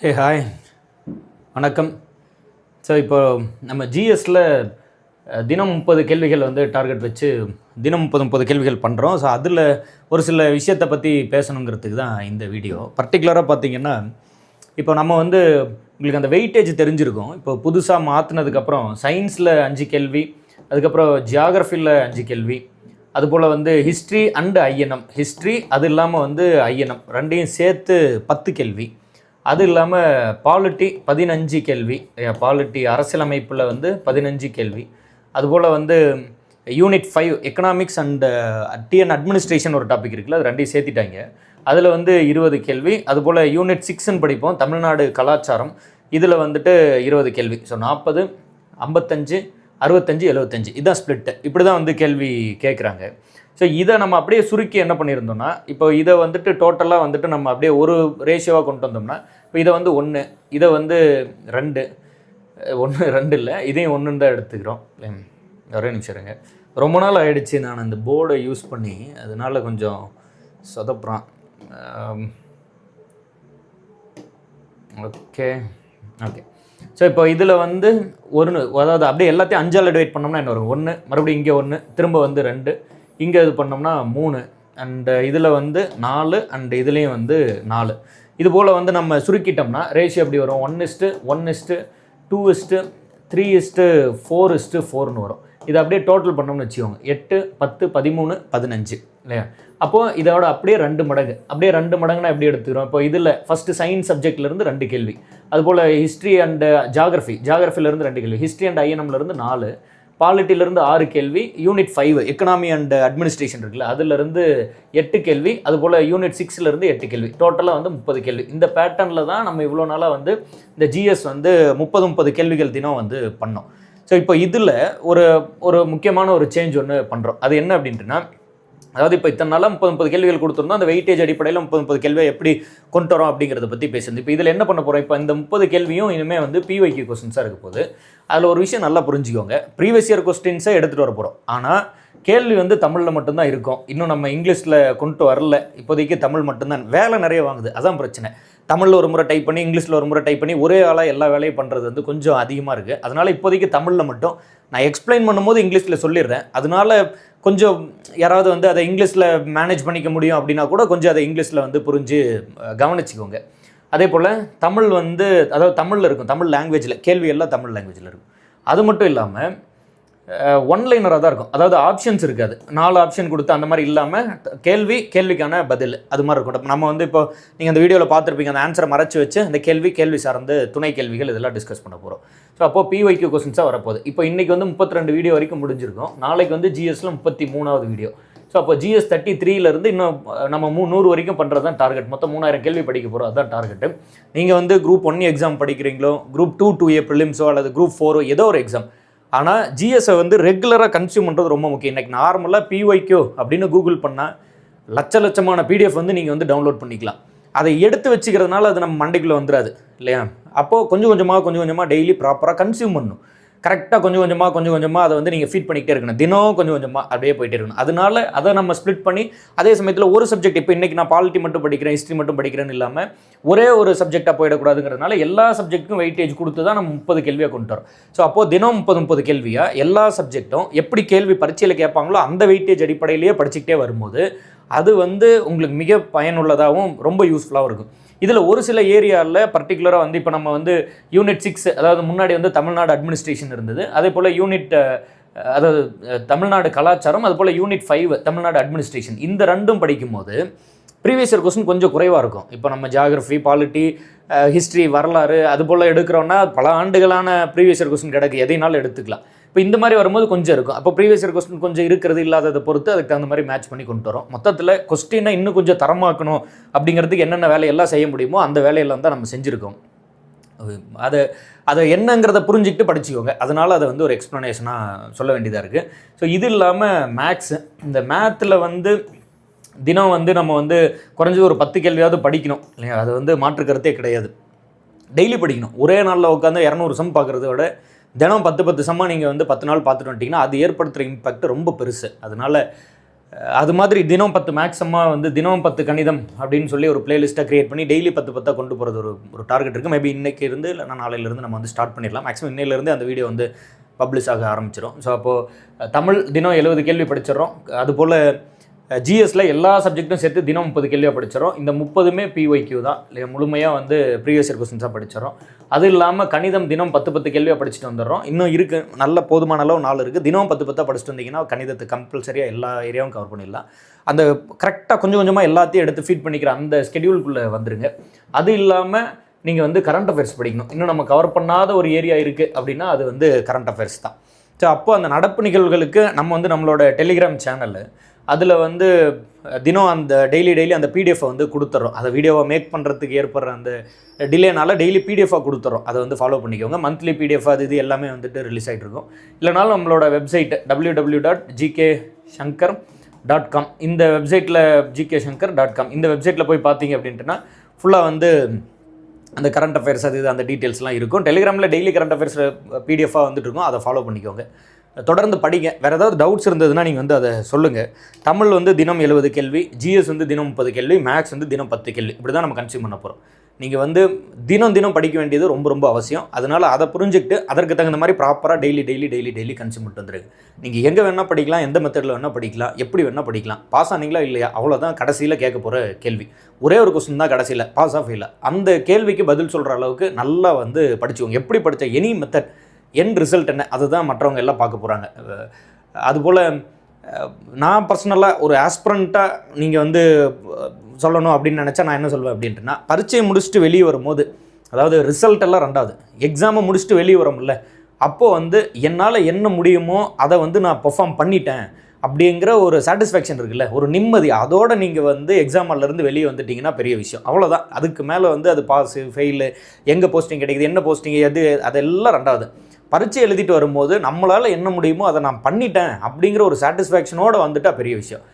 Hi வணக்கம். So இப்போ நம்ம ஜிஎஸ்ல தினம் 30 கேள்விகள் வந்து டார்கெட் வச்சு தினம் 30 கேள்விகள் பண்ணுறோம். ஸோ அதில் ஒரு சில விஷயத்தை பற்றி பேசணுங்கிறதுக்கு தான் இந்த வீடியோ. பர்டிகுலராக பார்த்தீங்கன்னா இப்போ நம்ம வந்து உங்களுக்கு அந்த வெயிட்டேஜ் தெரிஞ்சிருக்கும். இப்போ புதுசாக மாற்றினதுக்கப்புறம் சயின்ஸில் 5 கேள்வி, அதுக்கப்புறம் ஜியாகிரஃபியில் 5 கேள்வி, அதுபோல் வந்து ஹிஸ்ட்ரி அண்டு ஐஎன்எம், ஹிஸ்ட்ரி அது இல்லாமல் வந்து ஐஎன்எம் ரெண்டையும் சேர்த்து 10 கேள்வி, அது இல்லாமல் பாலிட்டி 15 கேள்வி, பாலிட்டி அரசியலமைப்பில் வந்து 15 கேள்வி, அதுபோல் வந்து unit 5 economics and TN administration ஒரு டாபிக் இருக்குல்ல, அது ரெண்டையும் சேர்த்திட்டாங்க. அதில் வந்து 20 கேள்வி, அதுபோல் யூனிட் 6ன்னு படிப்போம் தமிழ்நாடு கலாச்சாரம், இதில் வந்துட்டு 20 கேள்வி. ஸோ 40, 55, 65, 75 இதுதான் ஸ்ப்ளிட்டு. இப்படி தான் வந்து கேள்வி கேட்குறாங்க. ஸோ இதை நம்ம அப்படியே சுருக்கி என்ன பண்ணியிருந்தோம்னா, இப்போ இதை வந்துட்டு டோட்டலாக வந்துட்டு நம்ம அப்படியே ஒரு ரேஷியோவாக கொண்டு வந்தோம்னா, இப்போ இதை வந்து 1, இதை வந்து 2, 1 2 இல்லை, இதையும் 1 தான் எடுத்துக்கிறோம். ஒரே நிமிஷம் இருங்க, ரொம்ப நாள் ஆகிடுச்சு நான் அந்த போர்டை யூஸ் பண்ணி, அதனால கொஞ்சம் சொதப்புறான். Okay okay. ஸோ இப்போ இதில் வந்து 1, அதாவது அப்படியே எல்லாத்தையும் 5ஆல் டிவைட் பண்ணோம்னா என்ன வரும்? 1, மறுபடியும் இங்கே 1, திரும்ப வந்து 2, இங்கே இது பண்ணோம்னா 3, அண்டு இதில் வந்து 4, அண்டு இதுலேயும் வந்து 4. இது போல் வந்து நம்ம சுருக்கிட்டோம்னா ரேஷியோ எப்படி வரும்? 1:1:2:3:4:4ன்னு வரும். இதை அப்படியே டோட்டல் பண்ணோம்னு வச்சுக்கோங்க, 8, 10, 13, 15 இல்லையா? அப்போது இதோட அப்படியே 2 மடங்கு, அப்படியே 2 மடங்குனா எப்படி எடுத்துக்கிறோம்? இப்போ இதில் ஃபஸ்ட்டு சயின்ஸ் சப்ஜெக்ட்லேருந்து 2 கேள்வி, அதுபோல் ஹிஸ்ட்ரி அண்டு ஜியாகிரஃபிலேருந்து 2 கேள்வி, ஹிஸ்ட்ரி அண்ட் ஐஎன்எம்லேருந்து 4, பாலிட்டிலேருந்து 6 கேள்வி, யூனிட் 5 எக்கனாமி அண்ட் அட்மினிஸ்ட்ரேஷன் இருக்குல்ல, அதுலேருந்து 8 கேள்வி, அதுபோல் யூனிட் 6லேருந்து 8 கேள்வி, டோட்டலாக வந்து 30 கேள்வி. இந்த பேட்டர்னில் தான் நம்ம இவ்வளோ நாளாக வந்து இந்த ஜிஎஸ் வந்து 30 கேள்விகள் தினம் வந்து பண்ணோம். ஸோ இப்போ இதில் ஒரு முக்கியமான ஒரு சேஞ்ச் ஒன்று பண்ணுறோம். அது என்ன அப்படின்ட்டுனா, அதாவது இப்போ இத்தனை நாளாக 30 கேள்விகள் கொடுத்துருந்தோம், அந்த வெயிட்டேஜ் அடிப்படையில் 30 கேள்வியை எப்படி கொண்டு வரோம் அப்படிங்கிறத பற்றி பேசுறது. இப்போ இதில் என்ன பண்ண போகிறோம்? இப்போ இந்த 30 கேள்வியும் இனிமேல் வந்து பிஒய்க்யூ கொஸ்டின்ஸாக இருக்க போகுது. அதில் ஒரு விஷயம் நல்லா புரிஞ்சுக்கோங்க, ப்ரீவியஸ் இயர் கொஸ்டின்ஸை எடுத்துகிட்டு வர போகிறோம். ஆனால் கேள்வி வந்து தமிழில் மட்டும்தான் இருக்கும், இன்னும் நம்ம இங்கிலீஷில் கொண்டு வரல. இப்போதைக்கு தமிழ் மட்டும்தான். வேலை நிறைய வாங்குது, அதான் பிரச்சனை. தமிழில் ஒரு முறை டைப் பண்ணி, இங்கிலீஷில் ஒரு முறை டைப் பண்ணி, ஒரே ஆளாக எல்லா வேலையும் பண்ணுறது வந்து கொஞ்சம் அதிகமாக இருக்குது. அதனால் இப்போதைக்கு தமிழில் மட்டும் நான் எக்ஸ்பிளைன் பண்ணும்போது இங்கிலீஷில் சொல்லிடுறேன். அதனால கொஞ்சம் யாராவது வந்து அதை இங்கிலீஷில் மேனேஜ் பண்ணிக்க முடியும் அப்படின்னா கூட கொஞ்சம் அதை இங்கிலீஷில் வந்து புரிஞ்சு கவனிச்சிக்கோங்க. அதே போல் தமிழ் வந்து, அதாவது தமிழில் இருக்கும், தமிழ் லாங்குவேஜில் கேள்வி எல்லாம் தமிழ் லாங்குவேஜில் இருக்கும். அது மட்டும் இல்லாமல் ஒன்லைனராக தான் இருக்கும், அதாவது ஆப்ஷன்ஸ் இருக்காது. 4 ஆப்ஷன் கொடுத்து அந்த மாதிரி இல்லாமல் கேள்விக்கான பதில் அது மாதிரி இருக்கும். நம்ம வந்து இப்போ நீங்கள் அந்த வீடியோவில் பார்த்துருப்பீங்க, அந்த ஆன்சரை மறைச்சி வச்சு அந்த கேள்வி சார்ந்து துணை கேள்விகள் இதெல்லாம் டிஸ்கஸ் பண்ண போகிறோம். ஸோ அப்போது பிஒய்க்யூ கொஸ்டின்ஸாக வரப்போகுது. இப்போ இன்றைக்கி வந்து 32 வீடியோ வரைக்கும் முடிஞ்சிருக்கும். நாளைக்கு வந்து ஜிஎஸ்ல 33வது வீடியோ. ஸோ அப்போ ஜிஎஸ் 33லேருந்து இன்னும் நம்ம 100 வரைக்கும் பண்ணுறது தான் டார்கெட். மொத்தம் 3000 கேள்வி படிக்க போகிறோம், அதுதான் டார்கெட்டு. நீங்கள் வந்து குரூப் 1 எக்ஸாம் படிக்கிறீங்களோ, குரூப் 2 ப்ரிலிம்ஸோ அல்லது குரூப் 4 ஏதோ ஒரு எக்ஸாம், ஆனால் ஜிஎஸ்ஸை வந்து ரெகுலராக கன்சியூம் பண்ணுறது ரொம்ப முக்கியம். இன்றைக்கி நார்மலாக பிஒய்க்யூ அப்படின்னு கூகுள் பண்ணால் லட்சமான பிடிஎஃப் வந்து நீங்கள் வந்து டவுன்லோட் பண்ணிக்கலாம். அதை எடுத்து வச்சுக்கிறதுனால அது நம்ம மண்டைக்குள்ளே வந்துடாது இல்லையா? அப்போது கொஞ்சம் கொஞ்சமாக டெய்லி ப்ராப்பராக கன்சியூம் பண்ணணும். கரெக்டாக கொஞ்சம் கொஞ்சமாக அதை வந்து நீங்கள் ஃபீட் பண்ணிக்கிட்டே இருக்கணும். தினம் கொஞ்சம் கொஞ்சமாக அப்படியே போயிட்டே இருக்கணும். அதனால அதை நம்ம ஸ்ப்ளிட் பண்ணி, அதே சமயத்தில் ஒரு சப்ஜெக்ட், இப்போ இன்றைக்கி நான் பாலிட்டி மட்டும் படிக்கிறேன், ஹிஸ்ட்ரி மட்டும் படிக்கிறேன்னு இல்லாமல் ஒரே ஒரு சப்ஜெக்டாக போயிடக்கூடாதுங்கிறதுனால எல்லா சப்ஜெக்ட்டுக்கும் வெயிட்டேஜ் கொடுத்து தான் நம்ம 30 கேள்வியாக கொண்டு வரோம். ஸோ அப்போது தினம் 30 கேள்வியாக எல்லா சப்ஜெக்ட்டும் எப்படி கேள்வி பரீட்சையில் கேட்பாங்களோ அந்த வெயிட்டேஜ் அடிப்படையிலேயே படிச்சுக்கிட்டே வரும்போது அது வந்து உங்களுக்கு மிக பயனுள்ளதாகவும் ரொம்ப யூஸ்ஃபுல்லாகவும் இருக்கும். இதில் ஒரு சில ஏரியாவில் பர்டிகுலராக வந்து இப்போ நம்ம வந்து யூனிட் 6, அதாவது முன்னாடி வந்து தமிழ்நாடு அட்மினிஸ்ட்ரேஷன் இருந்தது, அதே போல் யூனிட், அதாவது தமிழ்நாடு கலாச்சாரம், அது போல் யூனிட் 5 தமிழ்நாடு அட்மினிஸ்ட்ரேஷன், இந்த ரெண்டும் படிக்கும்போது ப்ரீவியஸ் இயர் கொஸ்டின் கொஞ்சம் குறைவாக இருக்கும். இப்போ நம்ம ஜியாகிரஃபி, பாலிட்டி, ஹிஸ்ட்ரி, வரலாறு அது போல் எடுக்கிறோன்னா பல ஆண்டுகளான ப்ரீவியஸ் இயர் கொஸ்டின் கிடக்கு, எதைனாலும் எடுத்துக்கலாம். இப்போ இந்த மாதிரி வரும்போது கொஞ்சம் இருக்கும். அப்போ ப்ரீவியஸ் இயர் கொஸ்டின் கொஞ்சம் இருக்கிறது இல்லாததை பொறுத்து அதுக்கு தகுந்த மாதிரி மேட்ச் பண்ணி கொண்டு வரோம். மொத்தத்தில் கொஸ்டினை இன்னும் கொஞ்சம் தரமாக்கணும் அப்படிங்கிறதுக்கு என்னென்ன வேலையெல்லாம் செய்ய முடியுமோ அந்த வேலையெல்லாம் தான் நம்ம செஞ்சுருக்கோம். அதை என்னங்கிறத புரிஞ்சுக்கிட்டு படிச்சுக்கோங்க. அதனால் அதை வந்து ஒரு எக்ஸ்ப்ளனேஷனாக சொல்ல வேண்டியதாக இருக்குது. ஸோ இது இல்லாமல் மேக்ஸு, இந்த மேத்தில் வந்து தினம் வந்து நம்ம வந்து குறைஞ்சது ஒரு 10 கேள்வியாவது படிக்கணும் இல்லையா? அது வந்து மாற்று கருத்தே கிடையாது. டெய்லி படிக்கணும். ஒரே நாளில் உட்காந்து 200 சம் பார்க்குறத விட தினம் 10 சம்மாக நீங்கள் வந்து 10 நாள் பார்த்துட்டு வந்துட்டிங்கன்னா அது ஏற்படுத்துகிற இம்பேக்ட் ரொம்ப பெருசு. அதனால் அது மாதிரி தினம் 10 மேக்ஸிமமாக வந்து தினம் 10 கணிதம் அப்படின்னு சொல்லி ஒரு பிளேலிஸ்ட்டாக க்ரியேட் பண்ணி டெய்லி 10 கொண்டு போகிறது ஒரு டார்கெட் இருக்குது. மேபி இன்றைக்கி இருந்து இல்லைனா நாளையிலேருந்து நம்ம வந்து ஸ்டார்ட் பண்ணிடலாம். மேக்ஸிமம் இன்னையிலேருந்து அந்த வீடியோ வந்து பப்ளிஷ் ஆக ஆரம்பிச்சிடும். ஸோ அப்போது தமிழ் தினம் 70 கேள்வி படிச்சிடறோம். அதுபோல் ஜிஎஸ்ல எல்லா சப்ஜெக்ட்டும் சேர்த்து தினம் 30 கேள்வியாக படிச்சிடறோம். இந்த 30மே பிஒய்க்யூ தான், இல்லை முழுமையாக வந்து ப்ரீவியஸ் இயர் கொஸ்டின்ஸாக படிச்சிடறோம். அது இல்லாமல் கணிதம் தினம் 10 கேள்வியாக படிச்சுட்டு வந்துடுறோம். இன்னும் இருக்குது, நல்ல போதுமான அளவு நாள் இருக்குது. தினம் 10 படிச்சுட்டு வந்தீங்கன்னா கணிதத்தை கம்பல்சரியாக எல்லா ஏரியாவும் கவர் பண்ணிடலாம். அந்த கரெக்டாக கொஞ்சம் கொஞ்சமாக எல்லாத்தையும் எடுத்து ஃபீட் பண்ணிக்கிற அந்த ஸ்கெடியூலுக்குள்ளே வந்துருங்க. அது இல்லாமல் நீங்கள் வந்து கரண்ட் அஃபேர்ஸ் படிக்கணும். இன்னும் நம்ம கவர் பண்ணாத ஒரு ஏரியா இருக்குது அப்படின்னா அது வந்து கரண்ட் அஃபேர்ஸ் தான். ஸோ அப்போ அந்த நடப்பு நிகழ்வுகளுக்கு நம்ம வந்து நம்மளோட டெலிகிராம் சேனல் அதில் வந்து தினம் அந்த டெய்லி அந்த பிடிஎஃபை வந்து கொடுத்துட்றோம். அதை வீடியோவை மேக் பண்ணுறதுக்கு ஏற்படுற அந்த டிலேனால டெய்லி பிடிஎஃபாக கொடுத்துட்றோம். அதை வந்து ஃபாலோ பண்ணிக்கோங்க. மந்த்லி பிடிஎஃப் அது இது எல்லாமே வந்துட்டு ரிலீஸ் ஆகிட்டு இருக்கும். இல்லைனாலும் நம்மளோட வெப்சைட் www.gkshankar.com இந்த வெப்சைட்டில் gkshankar.com இந்த வெப்சைட்டில் போய் பார்த்தீங்க அப்படின்ட்டுனா ஃபுல்லாக வந்து அந்த கரண்ட் அஃபேர்ஸ் அது இது அந்த டீட்டெயில்ஸ்லாம் இருக்கும். டெலிகிராமில் டெய்லி கரண்ட் அஃபேர்ஸ் பிடிஎஃபாக வந்துட்டு இருக்கும். அதை ஃபாலோ பண்ணிக்கோங்க. தொடர்ந்து படிங்க. வேறு ஏதாவது டவுட்ஸ் இருந்ததுன்னா நீங்கள் வந்து அதை சொல்லுங்கள். தமிழ் வந்து தினம் 70 கேள்வி, ஜிஎஸ் வந்து தினம் 30 கேள்வி, மேக்ஸ் வந்து தினம் 10 கேள்வி. இப்படி தான் நம்ம கன்சியூம் பண்ண போகிறோம். நீங்கள் வந்து தினம் படிக்க வேண்டியது ரொம்ப அவசியம். அதனால் அதை புரிஞ்சுக்கிட்டு அதற்கு தகுந்த மாதிரி ப்ராப்பராக டெய்லி கன்சியூம் பண்ணிட்டு வந்துருங்க. நீங்கள் எங்கே வேணால் படிக்கலாம், எந்த மெத்தடில் வேணால் படிக்கலாம், எப்படி வேணால் படிக்கலாம். பாஸ் ஆனீங்களா இல்லையா அவ்வளோதான் கடைசியில் கேட்க போகிற கேள்வி. ஒரே ஒரு கொஸ்டின் தான் கடைசியில், பாஸ் ஆஃப் இல்லை. அந்த கேள்விக்கு பதில் சொல்கிற அளவுக்கு நல்லா வந்து படிச்சுக்கோங்க. எப்படி படித்த எனி மெத்தட் என் ரிசல்ட் என்ன அதுதான் மற்றவங்க எல்லாம் பார்க்க போகிறாங்க. அதுபோல் நான் பர்சனலாக ஒரு ஆஸ்பிரண்ட்டாக நீங்கள் வந்து சொல்லணும் அப்படின்னு நினச்சா நான் என்ன சொல்லுவேன் அப்படின்ட்டுனா, பரீட்சையை முடிச்சுட்டு வெளியே வரும்போது, அதாவது ரிசல்ட் எல்லாம் ரெண்டாவது, எக்ஸாமை முடிச்சுட்டு வெளியே வரோம்ல, அப்போது வந்து என்னால் என்ன முடியுமோ அதை வந்து நான் பெர்ஃபார்ம் பண்ணிட்டேன் அப்படிங்கிற ஒரு சாட்டிஸ்ஃபேக்ஷன் இருக்குல்ல, ஒரு நிம்மதி, அதோடு நீங்கள் வந்து எக்ஸாம் ஹால்லேருந்து வெளியே வந்துட்டிங்கன்னா பெரிய விஷயம். அவ்வளோதான். அதுக்கு மேலே வந்து அது பாஸு ஃபெயிலு, எங்கே போஸ்டிங் கிடைக்குது, என்ன போஸ்டிங் எது, அதெல்லாம் ரெண்டாவது. பரீட்சை எழுதிட்டு வரும்போது நம்மளால் என்ன முடியுமோ அதை நான் பண்ணிட்டேன் அப்படிங்கிற ஒரு சாட்டிஸ்ஃபேக்ஷனோடு வந்துட்டால் பெரிய விஷயம்.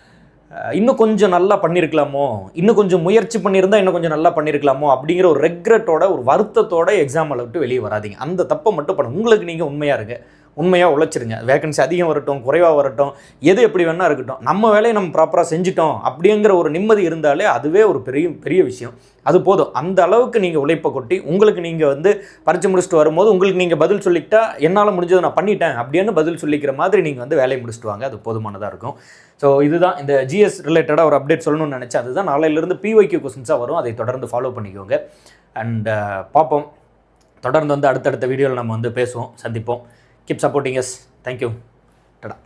இன்னும் கொஞ்சம் நல்லா பண்ணியிருக்கலாமோ, இன்னும் கொஞ்சம் முயற்சி பண்ணியிருந்தால் இன்னும் கொஞ்சம் நல்லா பண்ணியிருக்கலாமோ அப்படிங்கிற ஒரு ரெக்ரெட்டோட, ஒரு வருத்தத்தோட எக்ஸாம் விட்டு வெளியே வராதிங்க. அந்த தப்பை மட்டும் பண்ணுங்க. உங்களுக்கு நீங்கள் உண்மையாக இருங்க, உண்மையாக உழைச்சிருங்க. வேகன்சி அதிகம் வரட்டும், குறைவாக வரட்டும், எது எப்படி வேணால் இருக்கட்டும், நம்ம வேலையை நம்ம ப்ராப்பராக செஞ்சிட்டோம் அப்படிங்கிற ஒரு நிம்மதி இருந்தாலே அதுவே ஒரு பெரிய விஷயம். அது போதும். அந்த அளவுக்கு நீங்கள் உழைப்பை கொட்டி உங்களுக்கு நீங்கள் வந்து பரீட்சை முடிச்சுட்டு வரும்போது உங்களுக்கு நீங்கள் பதில் சொல்லிக்கிட்டா என்னால் முடிஞ்சதை நான் பண்ணிட்டேன் அப்படின்னு பதில் சொல்லிக்கிற மாதிரி நீங்கள் வந்து வேலையை முடிச்சுட்டு வாங்க. அது போதுமானதாக இருக்கும். ஸோ இதுதான் இந்த ஜிஎஸ் ரிலேட்டடாக ஒரு அப்டேட் சொல்லணும்னு நினச்சேன். அதுதான் நாளையிலேருந்து பிஒய்க்யூ கொஸ்டின்ஸாக வரும். அதை தொடர்ந்து ஃபாலோ பண்ணிக்கோங்க. அண்ட் பார்ப்போம். தொடர்ந்து வந்து அடுத்தடுத்த வீடியோவில் நம்ம வந்து பேசுவோம், சந்திப்போம். Keep supporting us. Thank you. Tada.